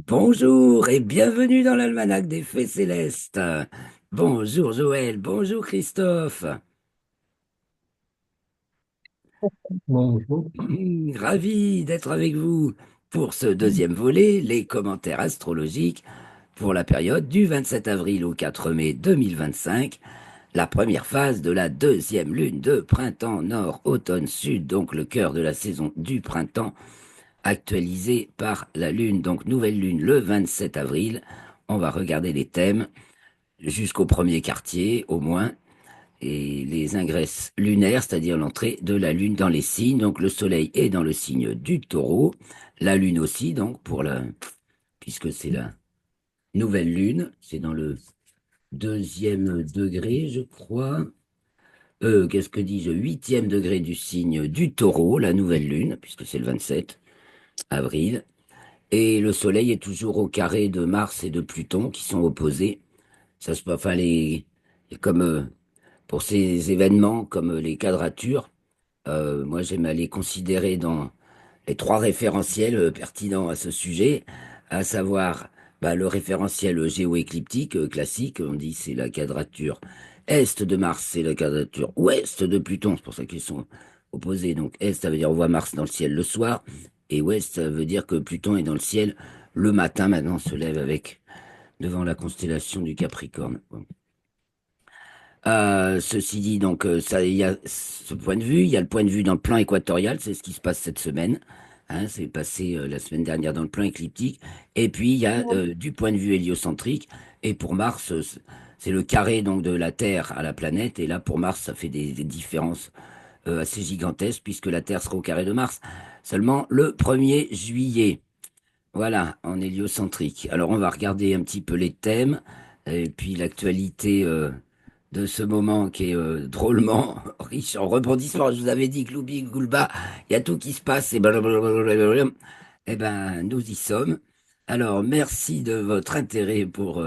Bonjour et bienvenue dans l'almanach des Fées Célestes. Bonjour Joël, bonjour Christophe. Bonjour. Ravi d'être avec vous pour ce deuxième volet, les commentaires astrologiques pour la période du 27 avril au 4 mai 2025, la première phase de la deuxième lune de printemps nord, automne, sud, donc le cœur de la saison du printemps, actualisée par la lune, donc nouvelle lune le 27 avril. On va regarder les thèmes jusqu'au premier quartier au moins, et les ingresses lunaires, c'est-à-dire l'entrée de la Lune dans les signes. Donc le Soleil est dans le signe du Taureau, la Lune aussi, donc puisque c'est la nouvelle Lune, c'est dans le deuxième degré, je crois. Qu'est-ce que dis-je? Huitième degré du signe du Taureau, la nouvelle Lune, puisque c'est le 27 avril. Et le Soleil est toujours au carré de Mars et de Pluton qui sont opposés. Ça se passe, enfin, comme pour ces événements, comme les quadratures, moi j'aime à les considérer dans les trois référentiels pertinents à ce sujet, à savoir le référentiel géoécliptique classique, on dit c'est la quadrature est de Mars, c'est la quadrature ouest de Pluton, c'est pour ça qu'ils sont opposés. Donc est, ça veut dire on voit Mars dans le ciel le soir, et ouest, ça veut dire que Pluton est dans le ciel le matin, maintenant on se lève avec devant la constellation du Capricorne. Bon. Ceci dit, donc, ça, il y a ce point de vue, il y a le point de vue dans le plan équatorial, c'est ce qui se passe cette semaine. Hein, c'est passé la semaine dernière dans le plan écliptique. Et puis, il y a du point de vue héliocentrique. Et pour Mars, c'est le carré donc de la Terre à la planète. Et là, pour Mars, ça fait des différences assez gigantesques, puisque la Terre sera au carré de Mars seulement le 1er juillet. Voilà, en héliocentrique. Alors, on va regarder un petit peu les thèmes, et puis l'actualité. De ce moment qui est drôlement riche en rebondissements. Je vous avais dit, Gloubi, Goulba, il y a tout qui se passe, et blablabla. Eh ben, nous y sommes. Alors, merci de votre intérêt pour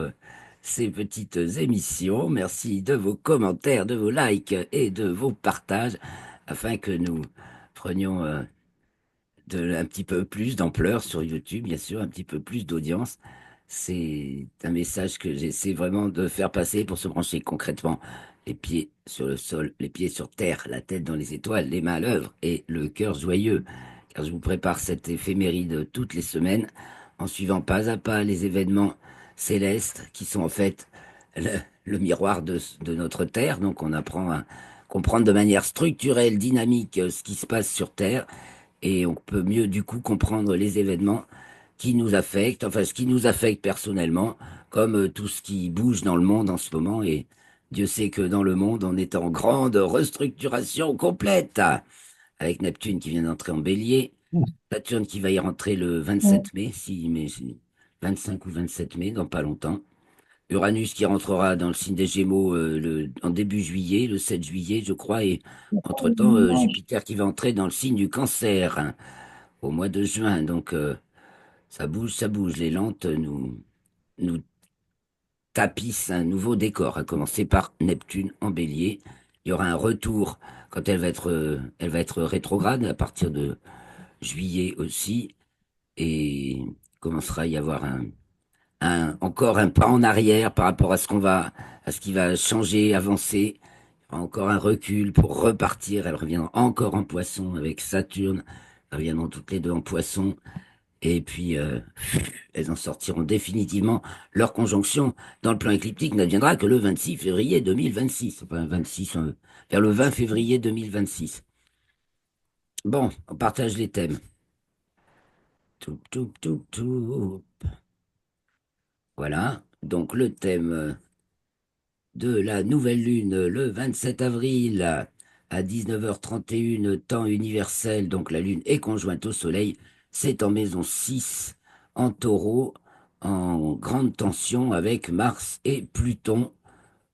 ces petites émissions. Merci de vos commentaires, de vos likes et de vos partages, afin que nous prenions un petit peu plus d'ampleur sur YouTube, bien sûr, un petit peu plus d'audience. C'est un message que j'essaie vraiment de faire passer pour se brancher concrètement. Les pieds sur le sol, les pieds sur terre, la tête dans les étoiles, les mains à l'œuvre et le cœur joyeux. Car je vous prépare cette éphéméride toutes les semaines en suivant pas à pas les événements célestes qui sont en fait le, le miroir de notre Terre. Donc on apprend à comprendre de manière structurelle, dynamique ce qui se passe sur Terre et on peut mieux du coup comprendre les événements qui nous affectent, enfin ce qui nous affecte personnellement, comme tout ce qui bouge dans le monde en ce moment. Et Dieu sait que dans le monde, on est en grande restructuration complète, avec Neptune qui vient d'entrer en Bélier, Saturne qui va y rentrer le 27 mai, si, mais 25 ou 27 mai, dans pas longtemps. Uranus qui rentrera dans le signe des Gémeaux en début juillet, le 7 juillet, je crois, et entre-temps, Jupiter qui va entrer dans le signe du Cancer, hein, au mois de juin. Donc, ça bouge, ça bouge. Les lentes nous tapissent un nouveau décor, à commencer par Neptune en Bélier. Il y aura un retour quand elle va être rétrograde à partir de juillet aussi, et il commencera à y avoir encore un pas en arrière par rapport à ce qui va changer, avancer. Il y aura encore un recul pour repartir. Elle reviendra encore en Poisson avec Saturne. Elles reviendront toutes les deux en Poisson. Et puis, elles en sortiront définitivement. Leur conjonction dans le plan écliptique n'adviendra que le 26 février 2026. Enfin, 26, vers le 20 février 2026. Bon, on partage les thèmes. Tout, tout, tout, tout. Voilà. Donc, le thème de la nouvelle lune le 27 avril à 19h31, temps universel. Donc, la lune est conjointe au soleil. C'est en maison 6, en taureau, en grande tension avec Mars et Pluton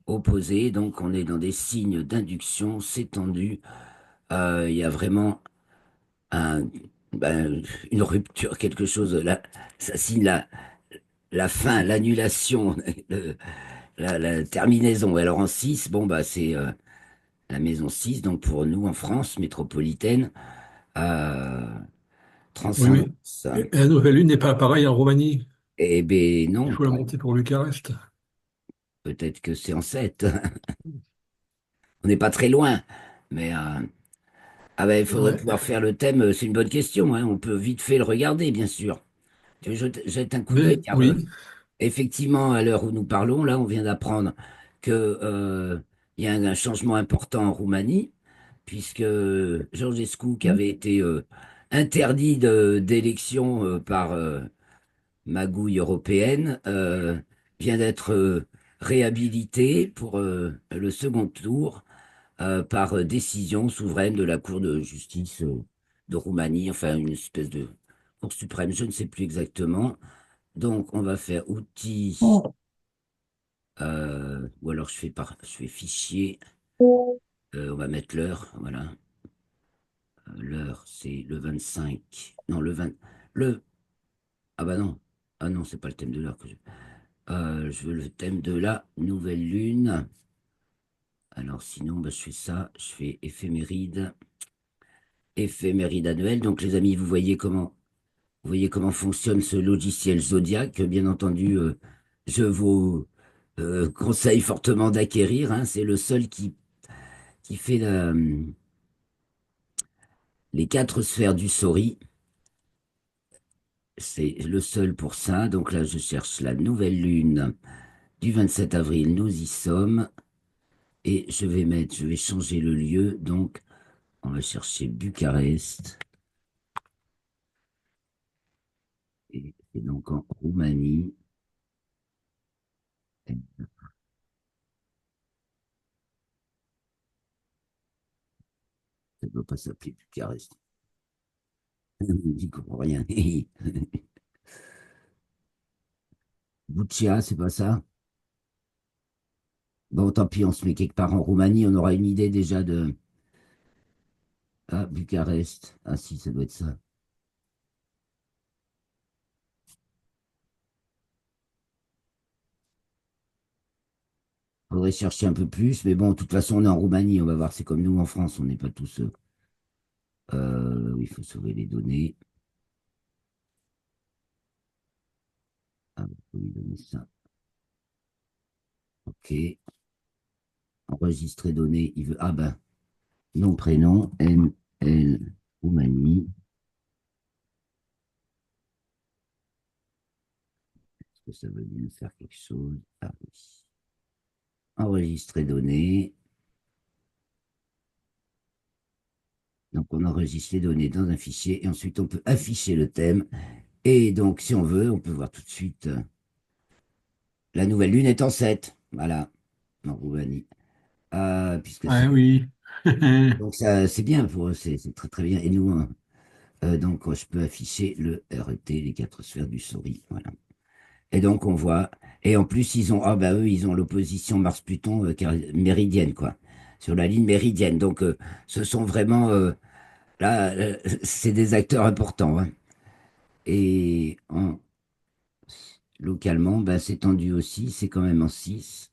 opposés. Donc, on est dans des signes d'induction, c'est tendu. Il y a vraiment un, une rupture, quelque chose. Là, ça signe la fin, l'annulation, la terminaison. Alors en 6 bon, c'est la maison 6 donc pour nous en France métropolitaine, Oui, mais transcendance. la nouvelle lune n'est pas pareille en Roumanie. Eh ben Il non, faut la monter pour Bucarest. peut-être que c'est en 7. On n'est pas très loin. Mais ah ben, il faudrait Ouais. pouvoir faire le thème. C'est une bonne question, hein. On peut vite fait le regarder, bien sûr. Tu veux que je jette un coup d'œil, Mais car oui. effectivement, à l'heure où nous parlons, là, on vient d'apprendre que il y a un changement important en Roumanie, puisque Georgescu, qui avait été interdit d'élection par magouille européenne, vient d'être réhabilité pour le second tour par décision souveraine de la Cour de justice de Roumanie, enfin une espèce de Cour suprême, je ne sais plus exactement. Donc on va faire outils, ou alors je fais fichier, on va mettre l'heure, voilà. L'heure, c'est le 25. Non, le 20. Le. Ah bah non. Ah non, c'est pas le thème de l'heure que je. Je veux le thème de la nouvelle lune. Alors sinon, bah, je fais ça, je fais éphéméride, éphéméride annuelle. Donc les amis, vous voyez comment fonctionne ce logiciel Zodiac, que bien entendu, je vous conseille fortement d'acquérir, hein. C'est le seul qui fait les quatre sphères du Sori. C'est le seul pour ça. Donc là, je cherche la nouvelle lune du 27 avril. Nous y sommes. Et je vais changer le lieu. Donc, on va chercher Bucarest. Et donc en Roumanie. Ça ne doit pas s'appeler Bucarest. J'y comprends rien. Buccia, c'est pas ça? Bon, tant pis, on se met quelque part en Roumanie. On aura une idée déjà de. Ah, Bucarest. Ah si, ça doit être ça. Faudrait chercher un peu plus, mais bon, de toute façon, on est en Roumanie, on va voir, c'est comme nous en France, on n'est pas tous. Oui, il faut sauver les données. Ah, faut lui donner ça. Ok. Enregistrer données. Il veut. Ah ben, nom, prénom, L, Roumanie. Est-ce que ça veut bien faire quelque chose? Ah oui. Enregistrer données. Donc, on enregistre les données dans un fichier et ensuite on peut afficher le thème. Et donc, si on veut, on peut voir tout de suite la nouvelle lune est en 7. Voilà, en Roumanie. Puisque Ah c'est. oui. Donc, ça, c'est bien pour eux, c'est très très bien. Et nous, hein, donc, je peux afficher le RET, les quatre sphères du souris. Voilà. Et donc, on voit. Et en plus, eux, ils ont l'opposition Mars-Pluton méridienne, quoi. Sur la ligne méridienne. Donc, ce sont vraiment. Là, c'est des acteurs importants, hein. Et localement, ben, c'est tendu aussi. C'est quand même en 6.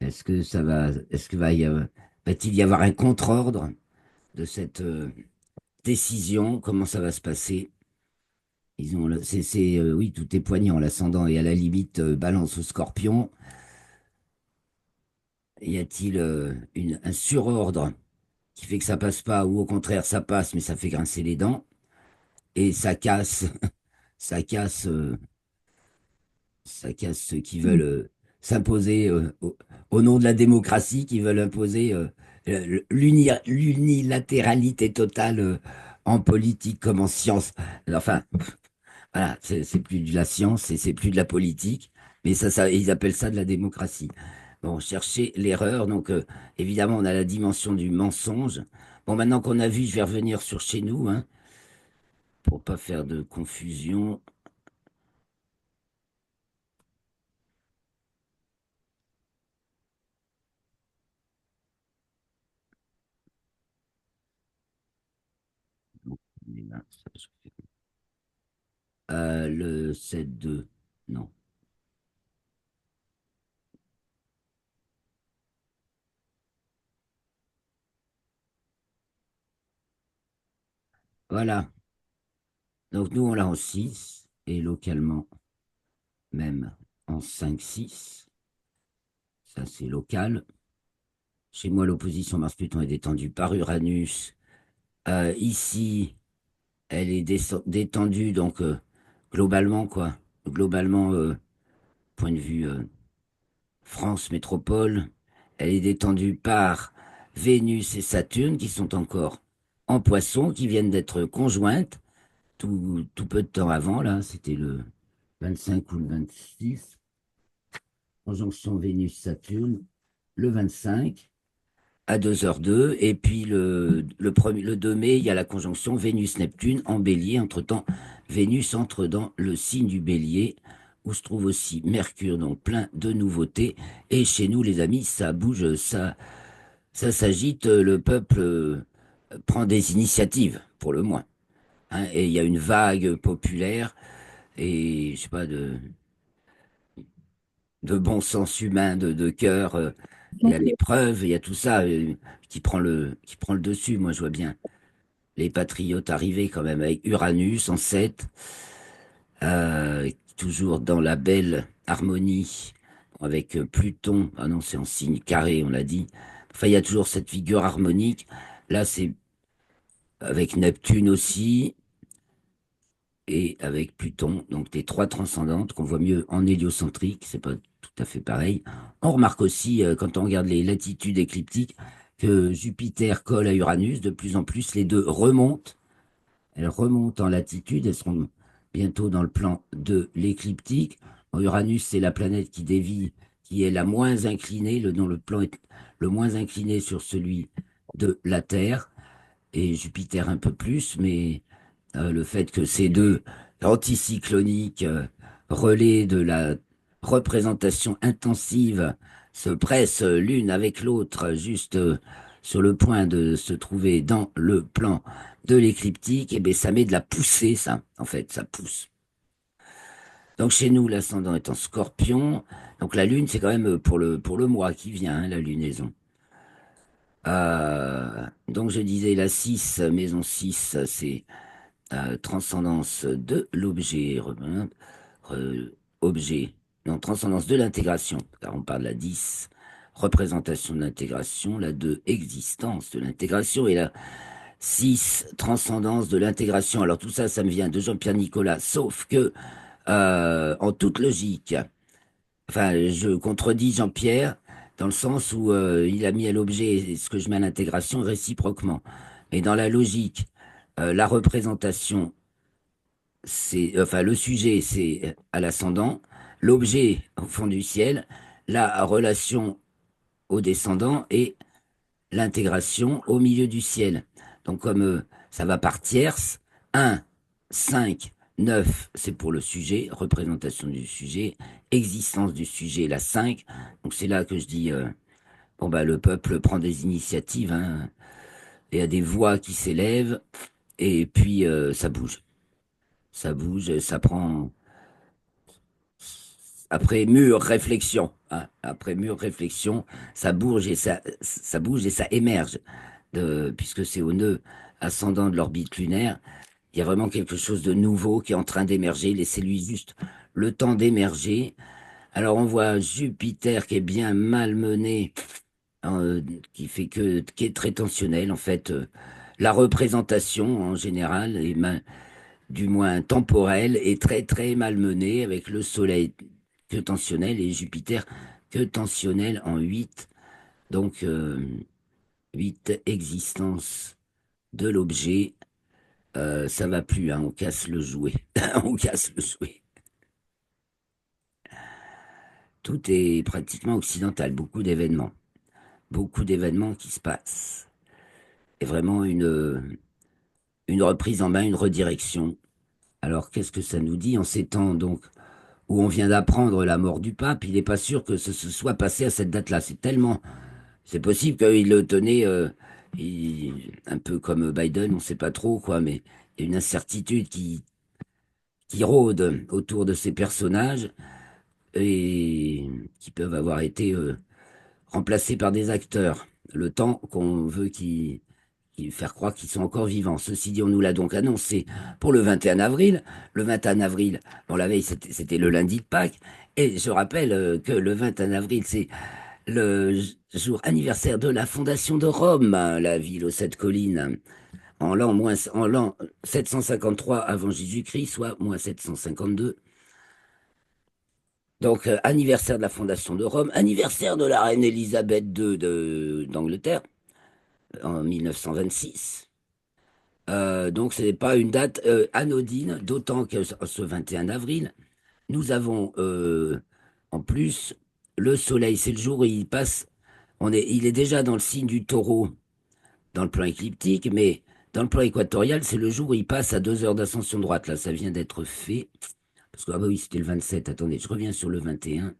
Est-ce que ça va. Est-ce que va-t-il y avoir un contre-ordre de cette décision? Comment ça va se passer? Oui, tout est poignant. L'ascendant et à la limite balance au scorpion. Y a-t-il un surordre qui fait que ça passe pas, ou au contraire ça passe, mais ça fait grincer les dents et ça casse, ça casse, ça casse ceux qui veulent s'imposer au nom de la démocratie, qui veulent imposer l'unilatéralité totale en politique comme en science. Enfin, voilà, c'est plus de la science et c'est plus de la politique, mais ils appellent ça de la démocratie. Bon, chercher l'erreur. Donc, évidemment, on a la dimension du mensonge. Bon, maintenant qu'on a vu, je vais revenir sur chez nous, hein, pour pas faire de confusion. Donc, on est là, le 7-2. Non. Voilà. Donc, nous, on l'a en 6. et localement même en 5-6. Ça, c'est local. Chez moi, l'opposition Mars-Pluton est détendue par Uranus. Ici, elle est détendue, donc globalement, quoi. Globalement, point de vue France métropole, elle est détendue par Vénus et Saturne, qui sont encore en Poisson, qui viennent d'être conjointes tout peu de temps avant, là, c'était le 25 ou le 26, conjonction Vénus-Saturne, le 25 à 2h02, et puis le 2 mai, il y a la conjonction Vénus-Neptune en Bélier. Entre-temps, Vénus entre dans le signe du Bélier, où se trouve aussi Mercure, donc plein de nouveautés. Et chez nous, les amis, ça bouge, ça s'agite, le peuple prend des initiatives, pour le moins, hein. Et il y a une vague populaire et, je sais pas, de bon sens humain, de cœur. Il y a l'épreuve, il y a tout ça qui prend le dessus. Moi, je vois bien les patriotes arriver quand même avec Uranus en 7, toujours dans la belle harmonie avec Pluton. Ah non, c'est en signe carré, on l'a dit. Enfin, il y a toujours cette figure harmonique. Là, c'est avec Neptune aussi et avec Pluton, donc les trois transcendantes qu'on voit mieux en héliocentrique, c'est pas tout à fait pareil. On remarque aussi, quand on regarde les latitudes écliptiques, que Jupiter colle à Uranus, de plus en plus les deux remontent, elles remontent en latitude, elles seront bientôt dans le plan de l'écliptique. Uranus, c'est la planète qui dévie, qui est la moins inclinée, dont le plan est le moins incliné sur celui de la Terre, et Jupiter un peu plus, mais le fait que ces deux anticycloniques relais de la représentation intensive se pressent l'une avec l'autre, juste sur le point de se trouver dans le plan de l'écliptique, et bien ça met de la poussée, ça, en fait, ça pousse. Donc chez nous, l'ascendant est en Scorpion, donc la Lune, c'est quand même pour le mois qui vient, hein, la lunaison. Donc je disais la 6, maison 6, c'est transcendance de l'objet, objet, non, transcendance de l'intégration, car on parle de la 10, représentation de l'intégration, la 2, existence de l'intégration, et la 6, transcendance de l'intégration. Alors tout ça, ça me vient de Jean-Pierre Nicolas, sauf que, en toute logique, enfin, je contredis Jean-Pierre dans le sens où il a mis à l'objet ce que je mets à l'intégration réciproquement. Mais dans la logique, la représentation, enfin, le sujet, c'est à l'ascendant, l'objet au fond du ciel, la relation au descendant et l'intégration au milieu du ciel. Donc, comme ça va par tierces, 1, 5, 9, c'est pour le sujet, représentation du sujet, existence du sujet, la 5. Donc, c'est là que je dis, bon, bah, le peuple prend des initiatives, hein, il y a des voix qui s'élèvent, et puis ça bouge, ça prend. Après mûre réflexion, hein, après mûre réflexion, ça bouge et ça émerge, puisque c'est au nœud ascendant de l'orbite lunaire. Il y a vraiment quelque chose de nouveau qui est en train d'émerger. Laissez-lui juste le temps d'émerger. Alors on voit Jupiter qui est bien malmené, hein, qui est très tensionnel en fait. La représentation en général du moins temporelle, est très très malmenée avec le Soleil que tensionnel et Jupiter que tensionnel en 8. Donc 8, existence de l'objet. Ça va plus, hein, on casse le jouet. On casse le jouet. Tout est pratiquement occidental, beaucoup d'événements qui se passent. Et vraiment une reprise en main, une redirection. Alors qu'est-ce que ça nous dit en ces temps donc où on vient d'apprendre la mort du pape? Il n'est pas sûr que ce se soit passé à cette date-là. C'est possible qu'il le tenait un peu comme Biden, on ne sait pas trop quoi, mais il y a une incertitude qui rôde autour de ces personnages et qui peuvent avoir été remplacés par des acteurs. Le temps qu'on veut qu'ils faire croire qu'ils sont encore vivants. Ceci dit, on nous l'a donc annoncé pour le 21 avril. Le 21 avril, bon, la veille, c'était le lundi de Pâques. Et je rappelle que le 21 avril, c'est le jour anniversaire de la fondation de Rome, hein, la ville aux sept collines, en l'an 753 avant Jésus-Christ, soit moins 752. Donc, anniversaire de la fondation de Rome, anniversaire de la reine Élisabeth II d'Angleterre en 1926. Donc, ce n'est pas une date anodine, d'autant que ce 21 avril, nous avons en plus le soleil. C'est le jour où il passe. Il est déjà dans le signe du taureau dans le plan écliptique, mais dans le plan équatorial, c'est le jour où il passe à 2 heures d'ascension droite. Là, ça vient d'être fait. Parce que, ah bah oui, c'était le 27. Attendez, je reviens sur le 21.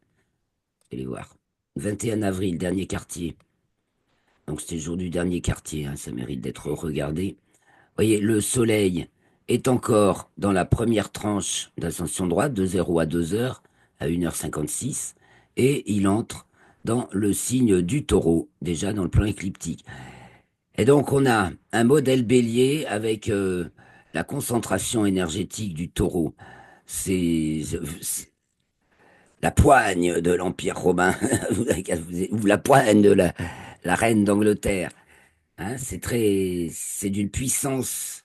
Allez voir. 21 avril, dernier quartier. Donc, c'était le jour du dernier quartier, hein, ça mérite d'être regardé. Vous voyez, le soleil est encore dans la première tranche d'ascension droite, de 0 à 2 heures, à 1h56, et il entre dans le signe du taureau, déjà dans le plan écliptique. Et donc, on a un modèle bélier avec la concentration énergétique du taureau. C'est la poigne de l'Empire romain, ou la poigne de la reine d'Angleterre. Hein, c'est d'une puissance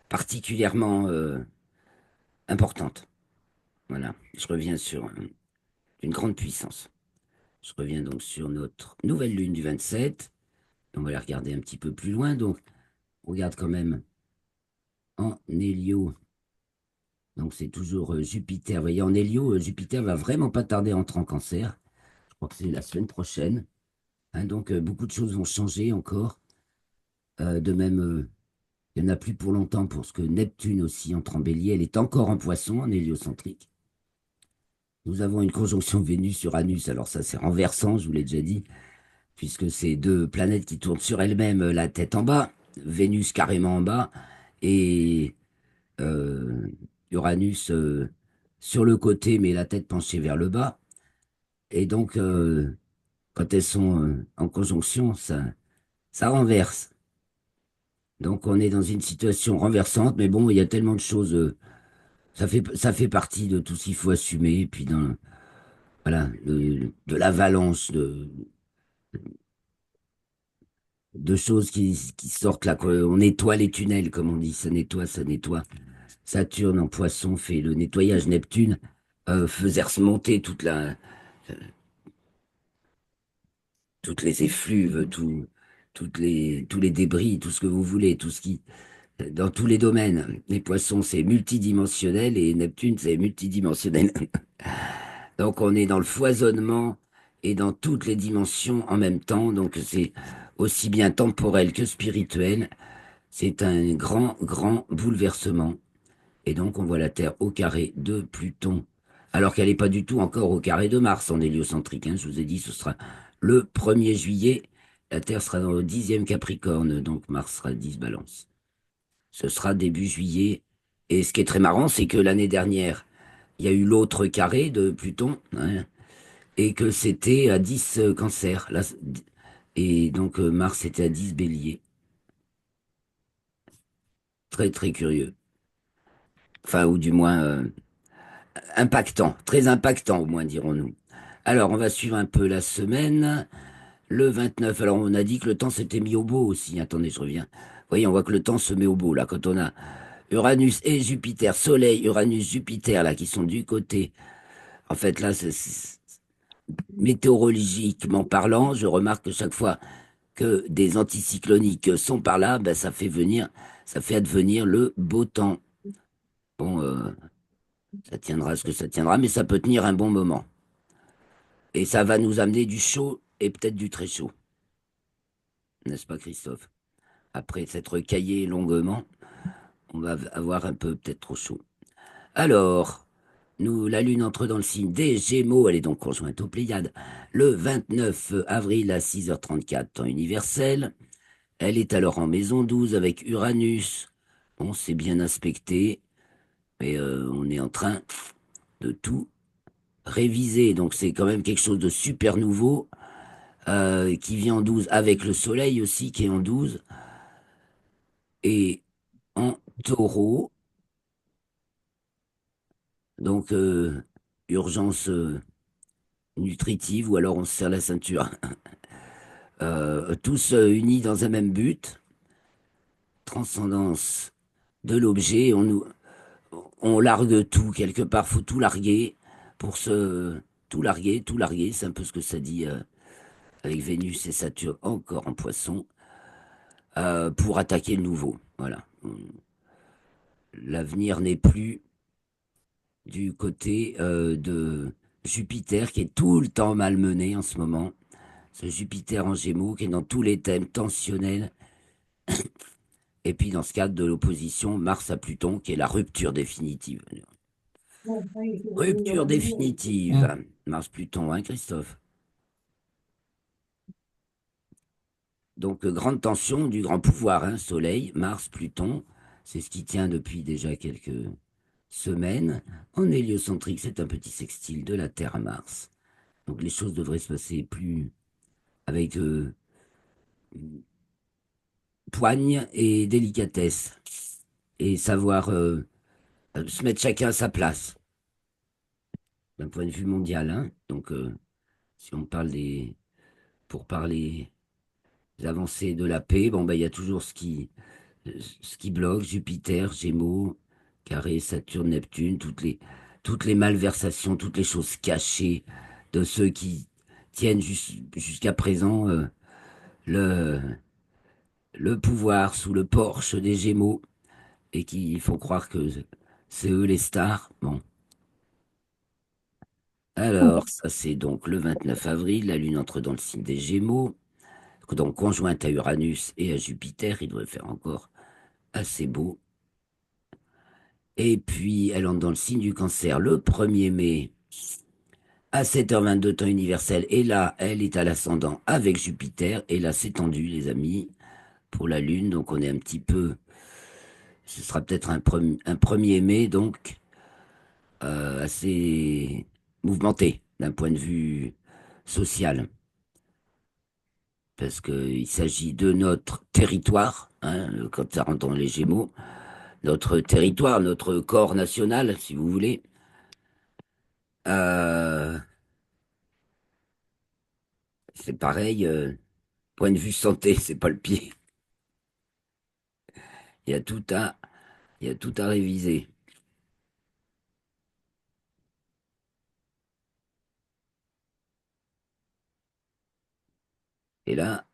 particulièrement importante. Voilà, je reviens sur une grande puissance. Je reviens donc sur notre nouvelle lune du 27. On va la regarder un petit peu plus loin. Donc, on regarde quand même en Hélio. Donc, c'est toujours Jupiter. Vous voyez, en Hélio, Jupiter va vraiment pas tarder à entrer en Cancer. Je crois que c'est la semaine prochaine. Hein, donc, beaucoup de choses vont changer encore. De même, il n'y en a plus pour longtemps pour ce que Neptune aussi entre en Bélier. Elle est encore en Poisson, en héliocentrique. Nous avons une conjonction Vénus-Uranus. Alors, ça, c'est renversant, je vous l'ai déjà dit, puisque c'est deux planètes qui tournent sur elles-mêmes, la tête en bas. Vénus carrément en bas. Et euh, Uranus sur le côté, mais la tête penchée vers le bas. Et donc, quand elles sont en conjonction, ça renverse. Donc, on est dans une situation renversante, mais bon, il y a tellement de choses. Ça fait partie de tout ce qu'il faut assumer. Et puis, voilà, de l'avalanche de choses qui sortent là. On nettoie les tunnels, comme on dit. Ça nettoie, ça nettoie. Saturne en poisson fait le nettoyage. Neptune faisait remonter toutes les effluves, tous les débris, tout ce que vous voulez, tout ce qui, dans tous les domaines. Les poissons, c'est multidimensionnel et Neptune, c'est multidimensionnel. Donc, on est dans le foisonnement et dans toutes les dimensions en même temps. Donc, c'est aussi bien temporel que spirituel. C'est un grand, grand bouleversement. Et donc, on voit la Terre au carré de Pluton, alors qu'elle n'est pas du tout encore au carré de Mars en héliocentrique. Hein. Je vous ai dit, ce sera le 1er juillet. La Terre sera dans le 10e Capricorne, donc Mars sera 10 Balance. Ce sera début juillet. Et ce qui est très marrant, c'est que l'année dernière, il y a eu l'autre carré de Pluton, hein, et que c'était à 10 Cancer. Là, et donc Mars était à 10 Bélier. Très, très curieux. Enfin, ou du moins impactant, très impactant au moins, dirons-nous. Alors, on va suivre un peu la semaine. Le 29, alors on a dit que le temps s'était mis au beau aussi. Attendez, je reviens. Vous voyez, on voit que le temps se met au beau, là, quand on a Uranus et Jupiter, Soleil, Uranus, Jupiter, là, qui sont du côté. En fait, là, météorologiquement parlant, je remarque que chaque fois que des anticycloniques sont par là, ben, ça fait advenir le beau temps. Bon, ça tiendra ce que ça tiendra, mais ça peut tenir un bon moment. Et ça va nous amener du chaud et peut-être du très chaud. N'est-ce pas, Christophe? Après s'être caillé longuement, on va avoir un peu peut-être trop chaud. Alors, la Lune entre dans le signe des Gémeaux, elle est donc conjointe aux Pléiades, le 29 avril à 6h34, temps universel. Elle est alors en maison 12 avec Uranus. On s'est bien inspecté, mais on est en train de tout réviser. Donc c'est quand même quelque chose de super nouveau qui vient en 12 avec le Soleil aussi qui est en 12. Et en taureau, donc urgence nutritive, ou alors on se serre la ceinture. Tous unis dans un même but, transcendance de l'objet. On largue tout, quelque part, faut tout larguer pour se... tout larguer, c'est un peu ce que ça dit avec Vénus et Saturne encore en poisson, pour attaquer le nouveau. Voilà. L'avenir n'est plus du côté de Jupiter, qui est tout le temps malmené en ce moment. Ce Jupiter en Gémeaux, qui est dans tous les thèmes tensionnels. Et puis, dans ce cadre de l'opposition, Mars à Pluton, qui est la rupture définitive. Rupture définitive. Mm. Mars-Pluton, hein, Christophe? Donc, grande tension du grand pouvoir, hein, Soleil, Mars, Pluton. C'est ce qui tient depuis déjà quelques semaines. En héliocentrique, c'est un petit sextile de la Terre à Mars. Donc, les choses devraient se passer plus avec poigne et délicatesse. Et savoir se mettre chacun à sa place, d'un point de vue mondial, hein. Donc, si on parle pour parler des avancées de la paix, bon, ben, il y a toujours ce qui bloque, Jupiter, Gémeaux, carré, Saturne, Neptune, toutes les malversations, toutes les choses cachées de ceux qui tiennent jusqu'à présent le, le pouvoir sous le porche des Gémeaux et qui font croire que c'est eux les stars. Bon, alors, ça c'est donc le 29 avril, la Lune entre dans le signe des Gémeaux, donc conjointe à Uranus et à Jupiter, il devrait faire encore assez beau. Et puis, elle entre dans le signe du Cancer le 1er mai à 7h22 temps universel. Et là, elle est à l'ascendant avec Jupiter. Et là, c'est tendu, les amis, pour la Lune. Donc, on est un petit peu. Ce sera peut-être un 1er mai, donc assez mouvementé d'un point de vue social. Parce qu'il s'agit de notre territoire, hein, quand ça rentre dans les Gémeaux, notre territoire, notre corps national, si vous voulez. Euh, c'est pareil, point de vue santé, c'est pas le pied. Il y a tout à, il y a tout à réviser. Et là,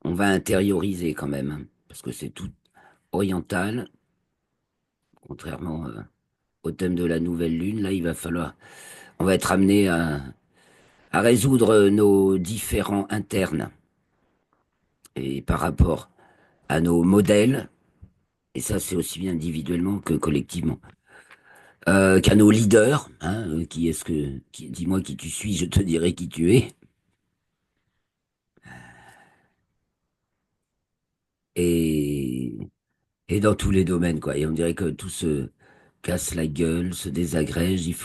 on va intérioriser quand même, hein, parce que c'est tout oriental, contrairement au thème de la nouvelle lune. Là, il va falloir, on va être amené à résoudre nos différends internes et par rapport à nos modèles. Et ça, c'est aussi bien individuellement que collectivement. Qu'à nos leaders, hein, qui est-ce que, dis-moi qui tu suis, je te dirai qui tu es. Et, et dans tous les domaines, quoi. Et on dirait que tout se casse la gueule, se désagrège. Il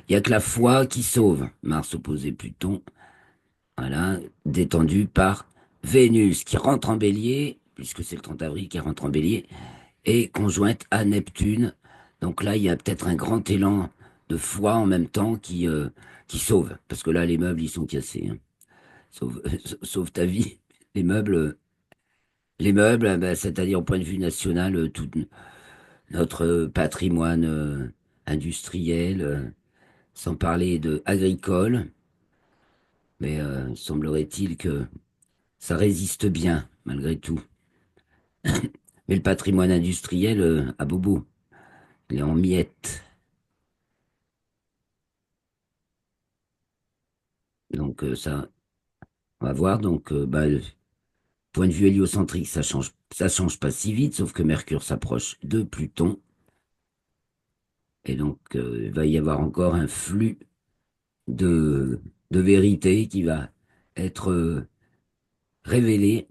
y a que la foi qui sauve. Mars opposé Pluton, voilà, détendu par Vénus qui rentre en Bélier, puisque c'est le 30 avril qui rentre en Bélier, et conjointe à Neptune. Donc là, il y a peut-être un grand élan de foi en même temps qui sauve. Parce que là, les meubles, ils sont cassés, hein. Sauve, sauve ta vie. Les meubles, ben, c'est-à-dire au point de vue national, tout notre patrimoine industriel, sans parler de agricole, mais semblerait-il que ça résiste bien, malgré tout. Mais le patrimoine industriel, à bobo, il est en miettes. Donc ça, on va voir. Donc, bah, point de vue héliocentrique, ça change pas si vite, sauf que Mercure s'approche de Pluton. Et donc, il va y avoir encore un flux de, de vérité qui va être révélé.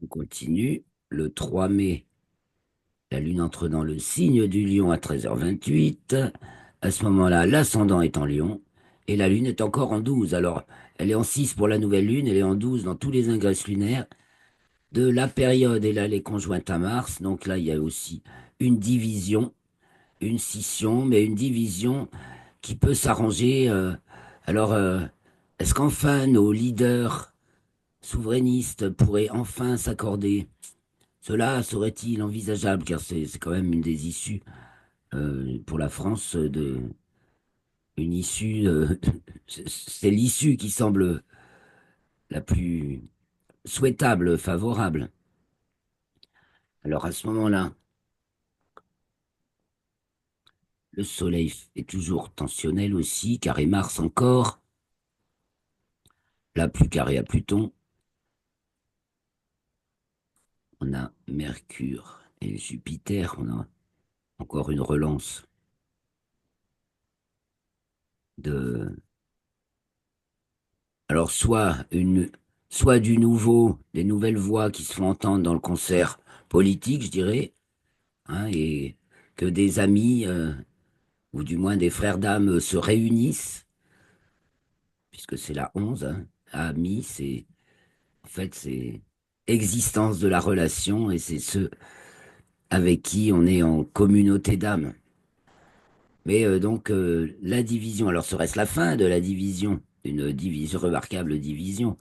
On continue. Le 3 mai, la Lune entre dans le signe du Lion à 13h28. À ce moment-là, l'ascendant est en Lion et la Lune est encore en 12. Alors, elle est en 6 pour la nouvelle Lune, elle est en 12 dans tous les ingresses lunaires. de la période, et là, les conjointes à Mars. Donc là, il y a aussi une division, une scission, mais une division qui peut s'arranger. Alors, est-ce qu'enfin nos leaders souverainistes pourraient enfin s'accorder? Cela serait-il envisageable, car c'est quand même une des issues pour la France de une issue, c'est l'issue qui semble la plus souhaitable, favorable. Alors à ce moment-là, le Soleil est toujours tensionnel aussi, carré Mars encore, là plus carré à Pluton. On a Mercure et Jupiter, on a encore une relance de. Alors soit du nouveau, des nouvelles voix qui se font entendre dans le concert politique, je dirais, hein, et que des amis, ou du moins des frères d'âme, se réunissent, puisque c'est la 11, hein. Amis, c'est en fait c'est existence de la relation, et c'est ceux avec qui on est en communauté d'âme. Mais donc la division, alors serait-ce la fin de la division, une division, remarquable division,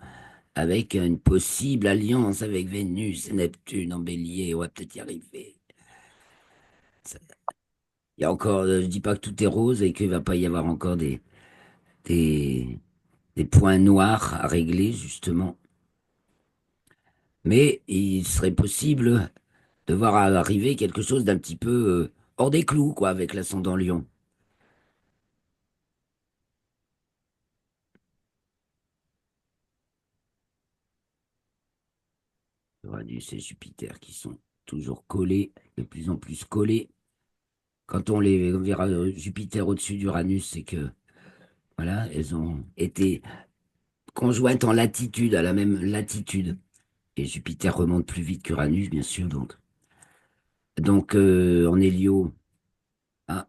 avec une possible alliance avec Vénus et Neptune en bélier, on va peut-être y arriver. Il y a encore, je dis pas que tout est rose et qu'il va pas y avoir encore des, des points noirs à régler, justement. Mais il serait possible de voir arriver quelque chose d'un petit peu hors des clous, quoi, avec l'ascendant Lion. Uranus et Jupiter qui sont toujours collés, de plus en plus collés. Quand on verra Jupiter au-dessus d'Uranus, c'est que, voilà, elles ont été conjointes en latitude, à la même latitude. Et Jupiter remonte plus vite qu'Uranus, bien sûr. Donc en hélio,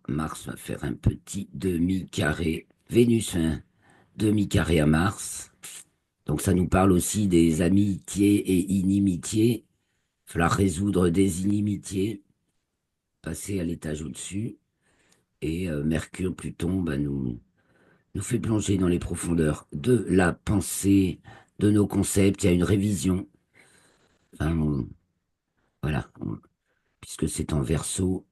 Mars va faire un petit demi-carré. Vénus fait un demi-carré à Mars. Donc ça nous parle aussi des amitiés et inimitiés. Il va falloir résoudre des inimitiés, passer à l'étage au-dessus. Et Mercure, Pluton, bah, nous fait plonger dans les profondeurs de la pensée, de nos concepts. Il y a une révision. Enfin, voilà, puisque c'est en Verseau,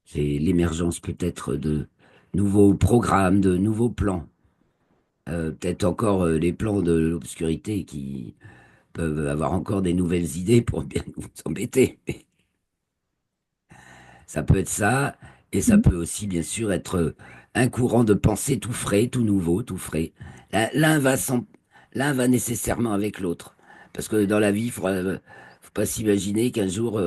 c'est l'émergence peut-être de nouveaux programmes, de nouveaux plans. Peut-être encore les plans de l'obscurité qui peuvent avoir encore des nouvelles idées pour bien nous embêter. Ça peut être ça, et ça peut aussi, bien sûr, être un courant de pensée tout frais, tout nouveau, tout frais. L'un va l'un va nécessairement avec l'autre. Parce que dans la vie, faut pas s'imaginer qu'un jour,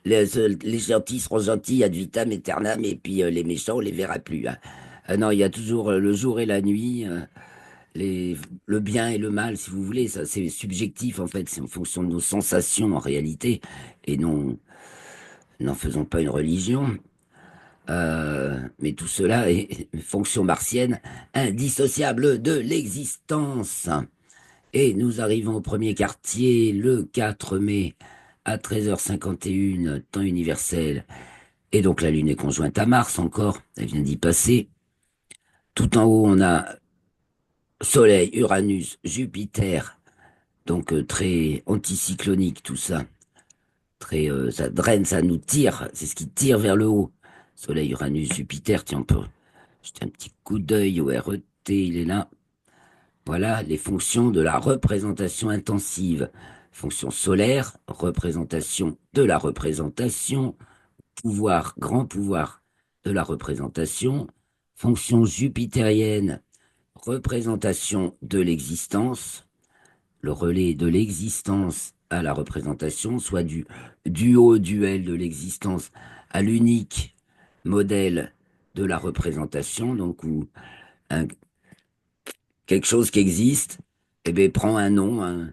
les gentils seront gentils ad vitam aeternam, et puis les méchants, on les verra plus, hein. Non, il y a toujours le jour et la nuit, les, le bien et le mal, si vous voulez. Ça, c'est subjectif, en fait. C'est en fonction de nos sensations, en réalité. Et non, n'en faisons pas une religion. Mais tout cela est une fonction martienne indissociable de l'existence. Et nous arrivons au premier quartier le 4 mai à 13h51, temps universel. Et donc la Lune est conjointe à Mars encore, elle vient d'y passer. Tout en haut, on a Soleil, Uranus, Jupiter, donc très anticyclonique tout ça. Très, ça draine, ça nous tire, c'est ce qui tire vers le haut. Soleil, Uranus, Jupiter, tiens, on peut jeter un petit coup d'œil au RET, il est là. Voilà les fonctions de la représentation intensive. Fonction solaire, représentation de la représentation, pouvoir, grand pouvoir de la représentation. Fonction jupitérienne, représentation de l'existence, le relais de l'existence à la représentation, soit du duo duel de l'existence à l'unique modèle de la représentation, donc où un, quelque chose qui existe, eh bien, prend un nom,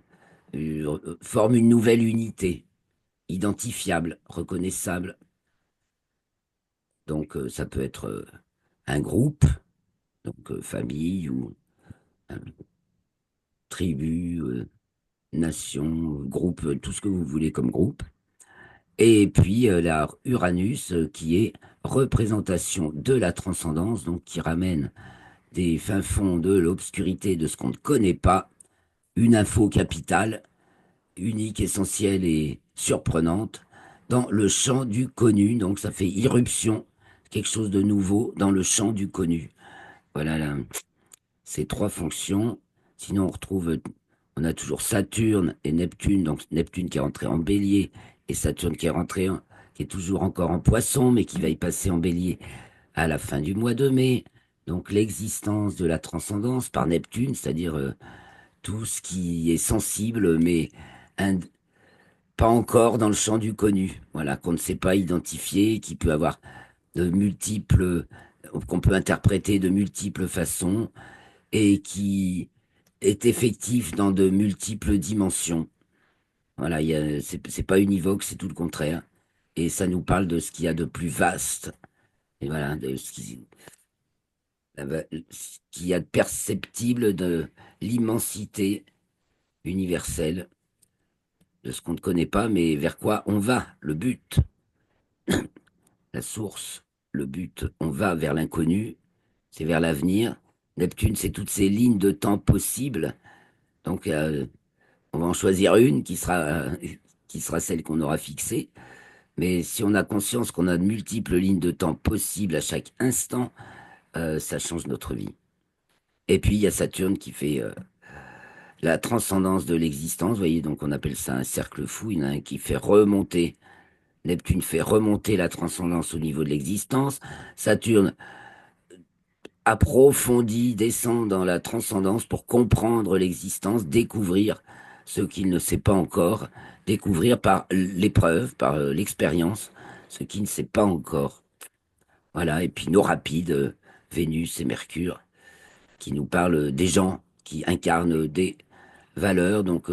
forme une nouvelle unité, identifiable, reconnaissable. Donc ça peut être un groupe, donc famille ou tribu, nation, groupe, tout ce que vous voulez comme groupe. Et puis la Uranus, qui est représentation de la transcendance, donc qui ramène des fins fonds de l'obscurité, de ce qu'on ne connaît pas, une info capitale, unique, essentielle et surprenante, dans le champ du connu. Donc ça fait irruption, quelque chose de nouveau dans le champ du connu. Voilà ces trois fonctions. Sinon, on a toujours Saturne et Neptune, donc Neptune qui est rentré en bélier et Saturne qui est toujours encore en poisson, mais qui va y passer en bélier à la fin du mois de mai. Donc l'existence de la transcendance par Neptune, c'est-à-dire tout ce qui est sensible, mais un- pas encore dans le champ du connu, voilà, qu'on ne sait pas identifier, qui peut avoir de multiples, qu'on peut interpréter de multiples façons et qui est effectif dans de multiples dimensions. Voilà, c'est pas univoque, c'est tout le contraire. Et ça nous parle de ce qu'il y a de plus vaste, et voilà, de ce qu'il y a de perceptible de l'immensité universelle, de ce qu'on ne connaît pas, mais vers quoi on va, le but, la source, le but, on va vers l'inconnu, c'est vers l'avenir. Neptune, c'est toutes ces lignes de temps possibles. Donc, on va en choisir une qui sera celle qu'on aura fixée. Mais si on a conscience qu'on a de multiples lignes de temps possibles à chaque instant, ça change notre vie. Et puis, il y a Saturne qui fait la transcendance de l'existence. Vous voyez, donc on appelle ça un cercle fou. Il y en a un qui fait remonter. Neptune fait remonter la transcendance au niveau de l'existence. Saturne approfondit, descend dans la transcendance pour comprendre l'existence, découvrir ce qu'il ne sait pas encore, découvrir par l'épreuve, par l'expérience, ce qu'il ne sait pas encore. Voilà, et puis nos rapides, Vénus et Mercure, qui nous parlent des gens qui incarnent des valeurs. Donc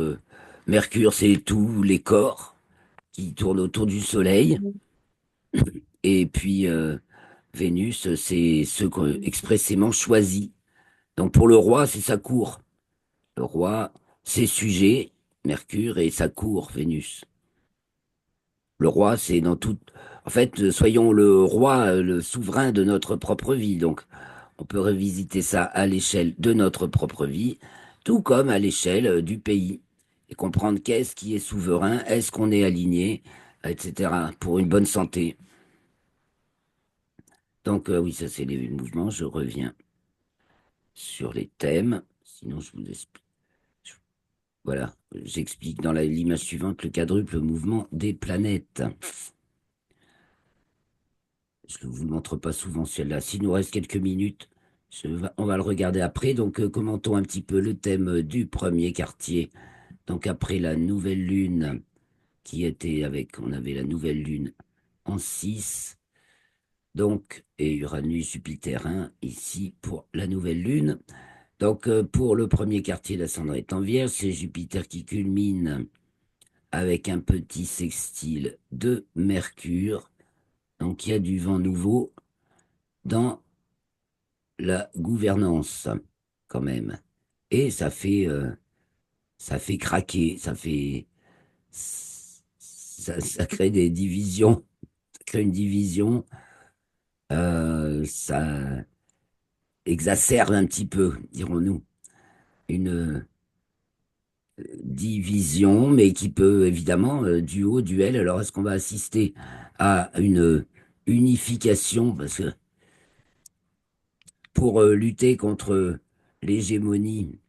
Mercure, c'est tous les corps qui tournent autour du Soleil, et puis Vénus, c'est ceux qu'on expressément choisis. Donc pour le roi, c'est sa cour. Le roi, ses sujets, Mercure, et sa cour, Vénus. Le roi, c'est dans tout. En fait, soyons le roi, le souverain de notre propre vie. Donc, on peut revisiter ça à l'échelle de notre propre vie, tout comme à l'échelle du pays. Et comprendre qu'est-ce qui est souverain, est-ce qu'on est aligné, etc., pour une bonne santé. Donc, oui, ça, c'est les mouvements. Je reviens sur les thèmes. Sinon, je vous explique. Voilà, j'explique dans l'image suivante le quadruple mouvement des planètes. Je ne vous le montre pas souvent celle-là. S'il nous reste quelques minutes, on va le regarder après. Donc, commentons un petit peu le thème du premier quartier. Donc, après la nouvelle lune on avait la nouvelle lune en 6. Donc, et Uranus, Jupiter 1, ici pour la nouvelle lune. Donc, pour le premier quartier, l'ascendant est en Vierge, c'est Jupiter qui culmine avec un petit sextile de Mercure. Donc, il y a du vent nouveau dans la gouvernance, quand même. Et ça fait craquer, ça crée des divisions, ça crée une division, ça exacerbe un petit peu, dirons-nous, une division, mais qui peut évidemment, duo, duel. Alors, est-ce qu'on va assister à une unification? Parce que pour lutter contre l'hégémonie,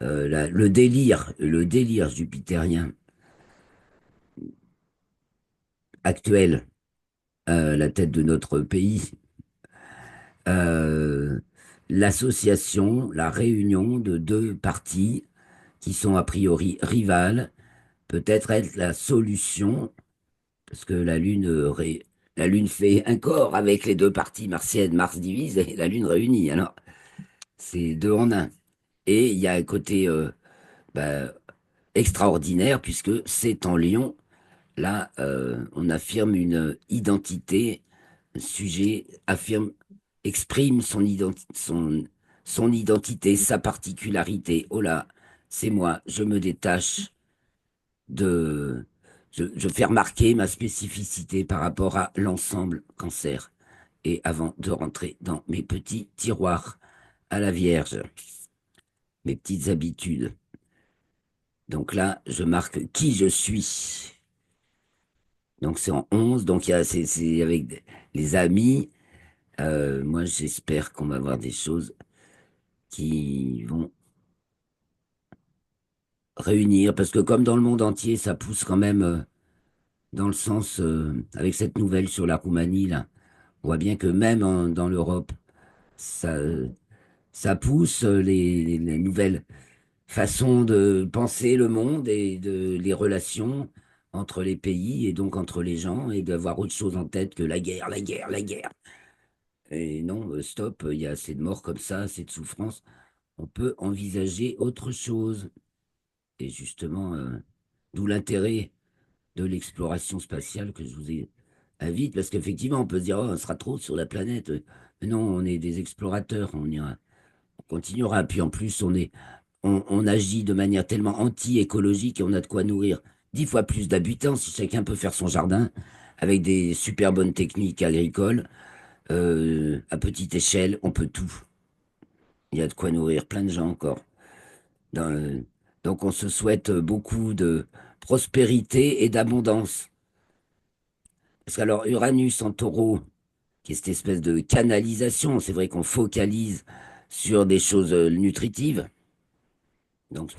le délire jupitérien actuel à la tête de notre pays, euh, l'association, la réunion de deux partis qui sont a priori rivales, peut-être être la solution, parce que la Lune fait un corps avec les deux parties martiennes, Mars divise et la Lune réunie. Alors, c'est deux en un. Et il y a un côté bah, extraordinaire, puisque c'est en Lion. Là, on affirme une identité, un sujet exprime son identité, sa particularité. Oh là, c'est moi, je me détache de... Je fais remarquer ma spécificité par rapport à l'ensemble cancer. Et avant de rentrer dans mes petits tiroirs à la Vierge, mes petites habitudes. Donc là, je marque qui je suis. Donc c'est en 11. Donc c'est avec les amis. Moi, j'espère qu'on va avoir des choses qui vont réunir, parce que comme dans le monde entier, ça pousse quand même dans le sens, avec cette nouvelle sur la Roumanie, là, on voit bien que même dans l'Europe, ça, ça pousse les nouvelles façons de penser le monde et de les relations entre les pays et donc entre les gens et d'avoir autre chose en tête que la guerre, la guerre, la guerre. Et non, stop, il y a assez de morts comme ça, assez de souffrances. On peut envisager autre chose. Et justement, d'où l'intérêt de l'exploration spatiale que je vous ai invite, parce qu'effectivement, on peut se dire, oh, on sera trop sur la planète. Mais non, on est des explorateurs, on ira, on continuera. Puis en plus, on agit de manière tellement anti-écologique et on a de quoi nourrir 10 fois plus d'habitants si chacun peut faire son jardin avec des super bonnes techniques agricoles. À petite échelle, on peut tout. Il y a de quoi nourrir plein de gens encore. Dans- donc on se souhaite beaucoup de prospérité et d'abondance. Parce qu'alors Uranus en taureau, qui est cette espèce de canalisation, c'est vrai qu'on focalise sur des choses nutritives. Donc